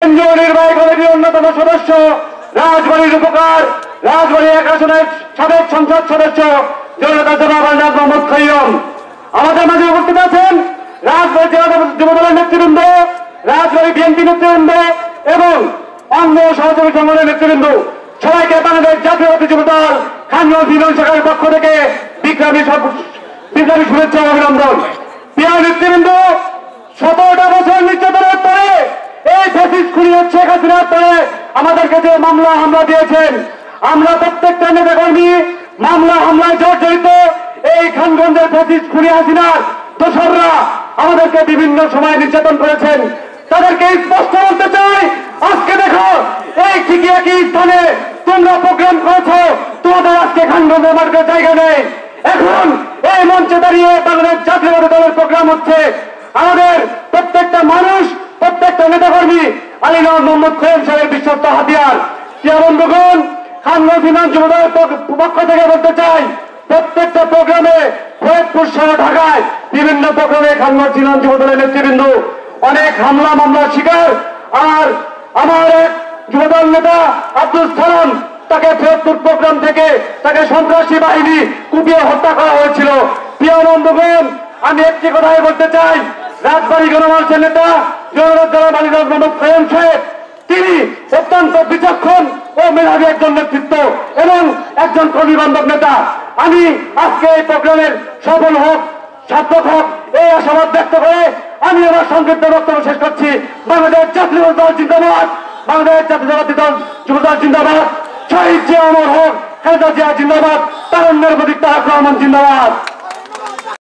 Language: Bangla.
কেন্দ্রীয় নির্বাহী কমিটির অন্যতম সদস্য, রাজবাড়ীর উপকার, রাজবাড়ী 1 আসনের সাবেক সংসদ সদস্য জনতা জনাব আলহাজ মোহাম্মদ খৈয়ম আমাদের মাঝে উপস্থিত আছেন। রাজবাড়ী জেলা যুবদলের নেতৃবৃন্দ, রাজবাড়ী বিএনপি নেতৃবৃন্দ এবং অঙ্গ সহযোগী সংগঠনের নেতৃবৃন্দ, সবাইকে বাংলাদেশ জাতীয়তাবাদী যুবদল খানগঞ্জ ইউনিয়ন শাখার পক্ষ থেকে বিপ্লবী শুভেচ্ছা ও অভিনন্দন। প্রিয় নেতৃবৃন্দ, 17টা বছর নির্যাতনের পরে এই ফ্যাসিস্ট খুনি শেখ হাসিনার পরে আমাদেরকে যে মামলা হামলা দিয়েছেন, আমরা প্রত্যেকটা নেতাকর্মী মামলা হামলায় জর্জরিত। এই খানগঞ্জের ফ্যাসিস্ট খুনি হাসিনার দোসররা আমাদেরকে বিভিন্ন সময় নির্যাতন করেছেন। তাদেরকে স্পষ্ট বলতে চাই, আজকে দেখো এই ঠিকই একই স্থানে তোমরা প্রোগ্রাম করেছো, তোমাদের আজকে খানগঞ্জের মার্কের জায়গা নেই। এখন এই মঞ্চে দাঁড়িয়ে বাংলাদেশ জাতীয়তাবাদী দলের প্রোগ্রাম হচ্ছে। আমাদের প্রত্যেকটা মানুষ, প্রত্যেকটা নেতাকর্মী আলী নওয়াজ মোহাম্মদ খৈয়ম সাহেবের বিশ্বস্ত হাতিয়ার। প্রিয় বন্ধুগণ, খানগঞ্জ ইউনিয়ন যুবদলের পক্ষ থেকে বলতে চাই, প্রত্যেকটা প্রোগ্রামে ফরিদপুর সহ ঢাকায় বিভিন্ন প্রোগ্রামে খানগঞ্জ ইউনিয়ন যুবদলের নেতৃবৃন্দ অনেক হামলা মামলার শিকার। আর আমার এক যুবদল নেতা আব্দুল সালাম, তাকে ফরিদপুর প্রোগ্রাম থেকে তাকে সন্ত্রাসী বাহিনী কুপিয়ে হত্যা করা হয়েছিল। প্রিয় বন্ধুগণ, আমি একটি কথাই বলতে চাই, রাজবাড়ী গণমানুষের নেতা জনাব আলহাজ মোহাম্মদ খৈয়ম সাহেব, তিনি অত্যন্ত বিচক্ষণ ও মেধাবী একজন নেতৃত্ব এবং একজন কর্মী বান্ধব নেতা। আমি আজকে এই প্রোগ্রামের সফল হোক, সার্থক হোক, এই আশাবাদ ব্যক্ত করে আমি আমার সংক্ষিপ্ত বক্তব্য শেষ করছি। বাংলাদেশ জাতীয় দল জিন্দাবাদ, বাংলাদেশ জাতীয়তাবাদী দল যুবদল জিন্দাবাদ, শহীদ জিয়া অমর হোক, খালেদা জিয়া জিন্দাবাদ, তারুণ্যের প্রতীক তারেক রহমান জিন্দাবাদ।